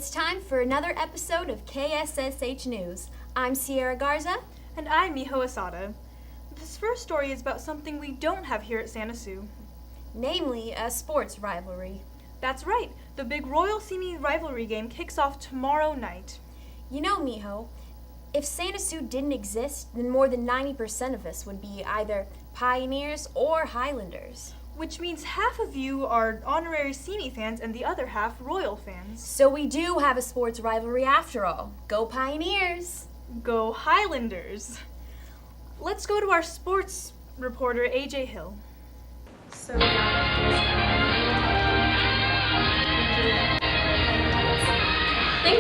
It's time for another episode of KSSH News. I'm Sierra Garza. And I'm Miho Asada. This first story is about something we don't have here at Santa Sue. Namely, a sports rivalry. That's right. The big Royal Simi rivalry game kicks off tomorrow night. You know, Miho, if Santa Sue didn't exist, then more than 90% of us would be either Pioneers or Highlanders. Which means half of you are honorary Simi fans and the other half Royal fans. So we do have a sports rivalry after all. Go Pioneers! Go Highlanders! Let's go to our sports reporter, AJ Hill. Thanks,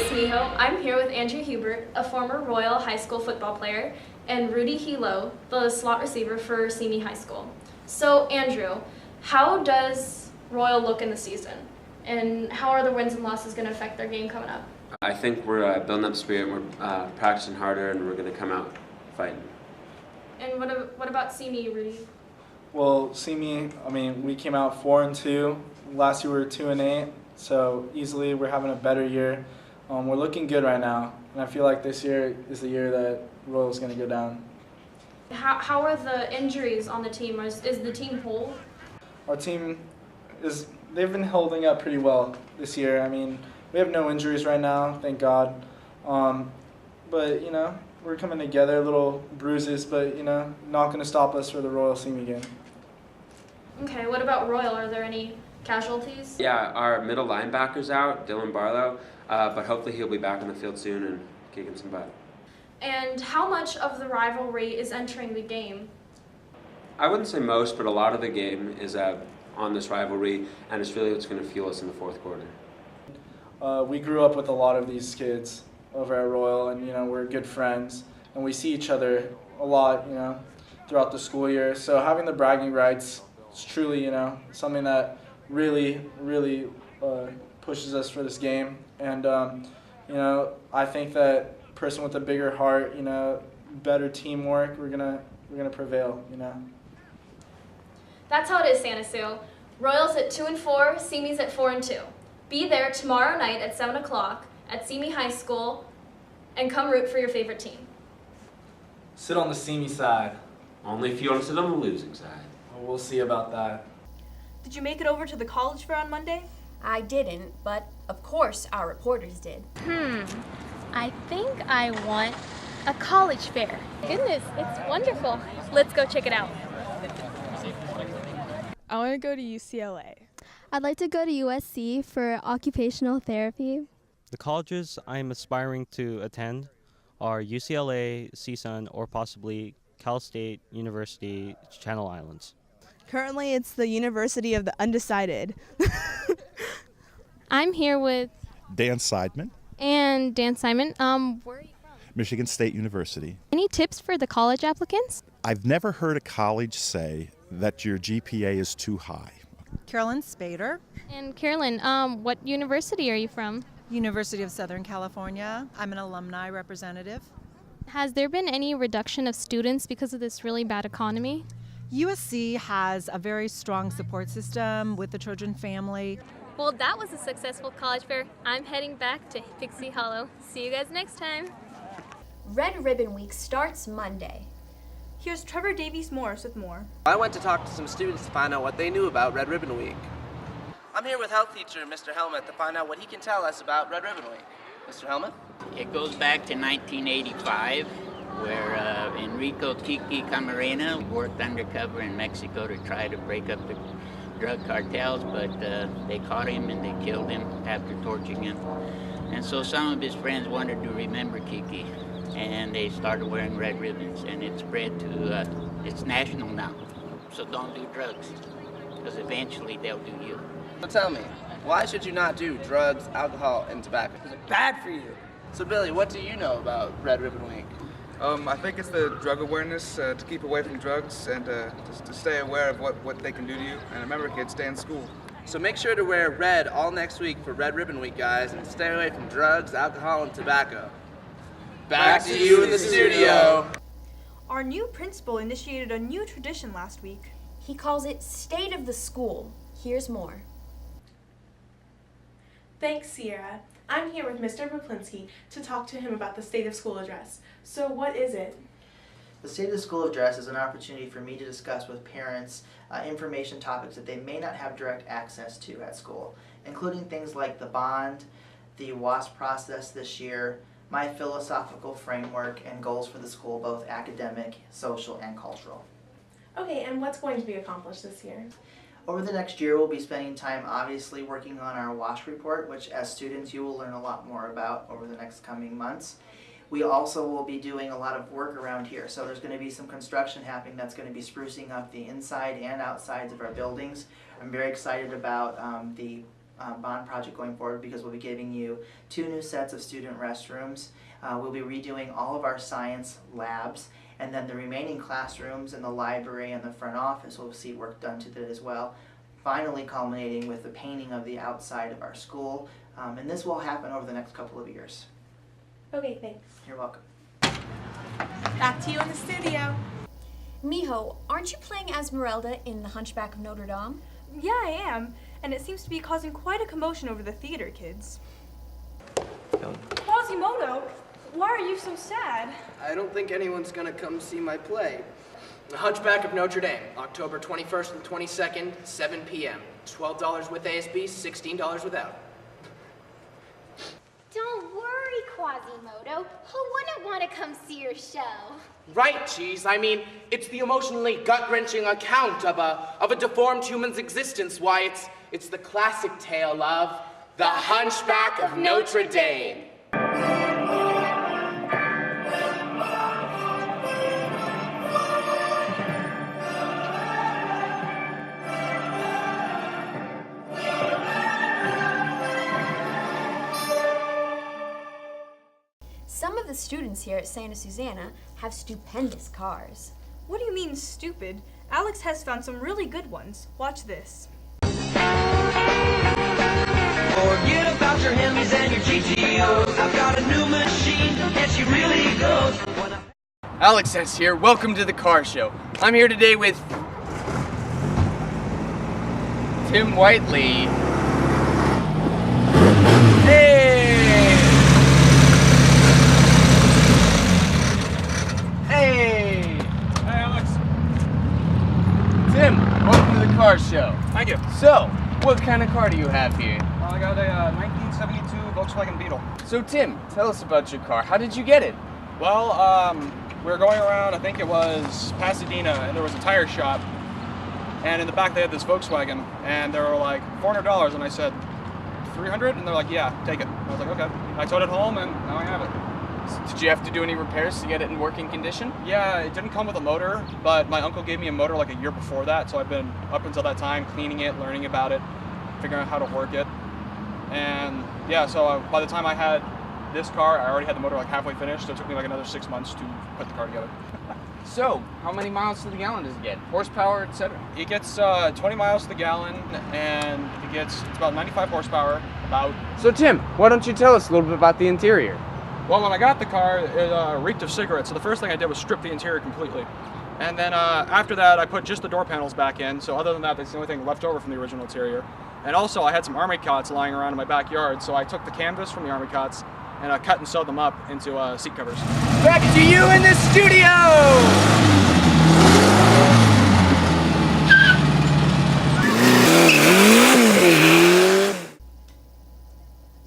Miho. I'm here with Andrew Hubert, a former Royal High School football player, and Rudy Hilo, the slot receiver for Simi High School. So, Andrew, how does Royal look in the season? And how are the wins and losses going to affect their game coming up? I think we're building up spirit, we're practicing harder, and we're going to come out fighting. And what about Simi, Rudy? Well, we came out 4-2. Last year we were 2-8, so easily we're having a better year. We're looking good right now, and I feel like this year is the year that Royal's going to go down. How are the injuries on the team? Is the team whole? Our team they've been holding up pretty well this year. We have no injuries right now, thank God. But, we're coming together, little bruises, but, not going to stop us for the Royal Simi game. Okay, what about Royal? Are there any casualties? Yeah, our middle linebacker's out, Dylan Barlow, but hopefully he'll be back on the field soon and kicking some butt. And how much of the rivalry is entering the game? I wouldn't say most, but a lot of the game is on this rivalry, and it's really what's going to fuel us in the fourth quarter. We grew up with a lot of these kids over at Royal, and we're good friends, and we see each other a lot, throughout the school year. So having the bragging rights is truly, something that really, really pushes us for this game. And I think that person with a bigger heart, better teamwork, we're gonna prevail, That's how it is, Santa Sue. Royals at 2-4, Simi's at 4-2. Be there tomorrow night at 7 o'clock at Simi High School and come root for your favorite team. Sit on the Simi side. Only if you want to sit on the losing side. Well, we'll see about that. Did you make it over to the college fair on Monday? I didn't, but of course our reporters did. I think I want a college fair. Goodness, it's wonderful. Let's go check it out. I want to go to UCLA. I'd like to go to USC for occupational therapy. The colleges I'm aspiring to attend are UCLA, CSUN, or possibly Cal State University, Channel Islands. Currently, it's the University of the Undecided. I'm here with Dan Seidman. And Dan Simon. Where are you from? Michigan State University. Any tips for the college applicants? I've never heard a college say that your GPA is too high. Carolyn Spader. And Carolyn, what university are you from? University of Southern California. I'm an alumni representative. Has there been any reduction of students because of this really bad economy? USC has a very strong support system with the Trojan family. Well, that was a successful college fair. I'm heading back to Pixie Hollow. See you guys next time. Red Ribbon Week starts Monday. Here's Trevor Davies Morris with more. I went to talk to some students to find out what they knew about Red Ribbon Week. I'm here with health teacher Mr. Helmuth to find out what he can tell us about Red Ribbon Week. Mr. Helmuth? It goes back to 1985, where Enrico Kiki Camarena worked undercover in Mexico to try to break up the drug cartels, but they caught him and they killed him after torturing him. And so some of his friends wanted to remember Kiki, and they started wearing red ribbons, and it spread to, it's national now. So don't do drugs, because eventually they'll do you. So tell me, why should you not do drugs, alcohol, and tobacco? Because it's bad for you. So Billy, what do you know about Red Ribbon Week? I think it's the drug awareness to keep away from drugs and to stay aware of what they can do to you. And remember, kids, stay in school. So make sure to wear red all next week for Red Ribbon Week, guys, and stay away from drugs, alcohol, and tobacco. Back to you in the studio. Our new principal initiated a new tradition last week. He calls it State of the School. Here's more. Thanks, Sierra. I'm here with Mr. Poplinski to talk to him about the State of School address. So what is it? The State of the School address is an opportunity for me to discuss with parents information topics that they may not have direct access to at school, including things like the bond, the WASP process this year, my philosophical framework, and goals for the school, both academic, social, and cultural. Okay, and what's going to be accomplished this year? Over the next year, we'll be spending time obviously working on our WASP report, which as students you will learn a lot more about over the next coming months. We also will be doing a lot of work around here, so there's going to be some construction happening that's going to be sprucing up the inside and outsides of our buildings. I'm very excited about the bond project going forward because we'll be giving you 2 new sets of student restrooms. We'll be redoing all of our science labs, and then the remaining classrooms and the library and the front office will see work done to that as well. Finally culminating with the painting of the outside of our school, and this will happen over the next couple of years. Okay, thanks. You're welcome. Back to you in the studio. Miho, aren't you playing Esmeralda in The Hunchback of Notre Dame? Yeah, I am. And it seems to be causing quite a commotion over the theater, kids. Quasimodo, why are you so sad? I don't think anyone's gonna come see my play. The Hunchback of Notre Dame, October 21st and 22nd, 7 p.m. $12 with ASB, $16 without. Don't worry, Quasimodo. Who wouldn't want to come see your show? Right, Cheese. I mean, it's the emotionally gut-wrenching account of a deformed human's existence. Why, it's the classic tale of the Hunchback of Notre Dame. Some of the students here at Santa Susana have stupendous cars. What do you mean, stupid? Alex has found some really good ones. Watch this. Forget about your Hemis and your GTOs. I've got a new machine, and she really goes. Alex S. here. Welcome to the car show. I'm here today with Tim Whiteley. Hey! Hey! Hey, Alex. Tim, welcome to the car show. Thank you. So, what kind of car do you have here? I got a 1972 Volkswagen Beetle. So Tim, tell us about your car. How did you get it? Well, we were going around, I think it was Pasadena, and there was a tire shop. And in the back they had this Volkswagen, and they were like $400, and I said, $300? And they're like, yeah, take it. I was like, okay. I towed it home, and now I have it. Did you have to do any repairs to get it in working condition? Yeah, it didn't come with a motor, but my uncle gave me a motor like a year before that, so I've been, up until that time, cleaning it, learning about it, figuring out how to work it. And yeah, so by the time I had this car, I already had the motor like halfway finished, so it took me like another 6 months to put the car together. So, how many miles to the gallon does it get? Horsepower, etc.? It gets 20 miles to the gallon, and it's about 95 horsepower, about. So Tim, why don't you tell us a little bit about the interior? Well, when I got the car, it reeked of cigarettes, so the first thing I did was strip the interior completely. And then after that, I put just the door panels back in, so other than that, that's the only thing left over from the original interior. And also, I had some army cots lying around in my backyard, so I took the canvas from the army cots and I cut and sewed them up into seat covers. Back to you in the studio!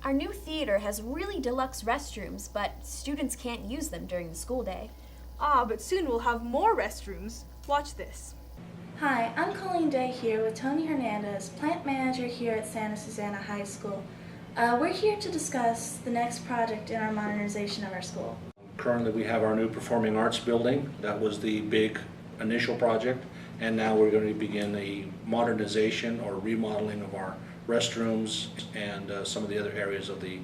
Our new theater has really deluxe restrooms, but students can't use them during the school day. Ah, but soon we'll have more restrooms. Watch this. Hi, I'm Colleen Day here with Tony Hernandez, plant manager here at Santa Susana High School. We're here to discuss the next project in our modernization of our school. Currently we have our new performing arts building. That was the big initial project, and now we're going to begin a modernization or remodeling of our restrooms and some of the other areas of the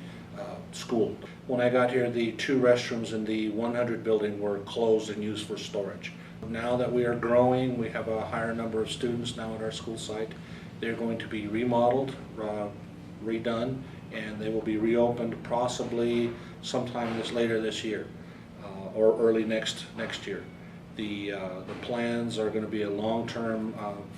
school. When I got here, the 2 restrooms in the 100 building were closed and used for storage. Now that we are growing, we have a higher number of students now at our school site. They're going to be remodeled, redone, and they will be reopened possibly sometime later this year or early next year. The plans are going to be a long-term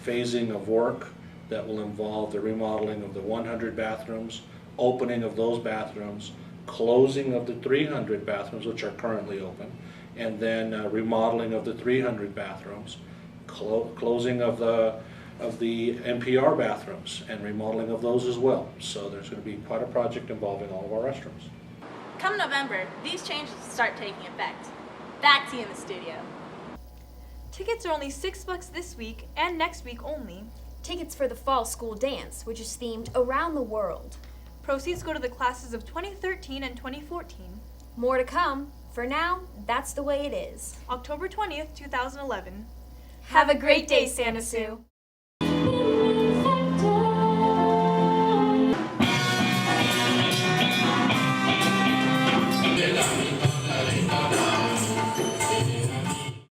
phasing of work that will involve the remodeling of the 100 bathrooms, opening of those bathrooms, closing of the 300 bathrooms which are currently open, and then remodeling of the 300 bathrooms, closing of the NPR bathrooms and remodeling of those as well. So there's going to be quite a project involving all of our restrooms. Come November, these changes start taking effect. Back to you in the studio. Tickets are only $6 this week and next week only. Tickets for the fall school dance, which is themed around the world. Proceeds go to the classes of 2013 and 2014. More to come. For now, that's the way it is. October 20th, 2011. Have a great day, Santa Sue.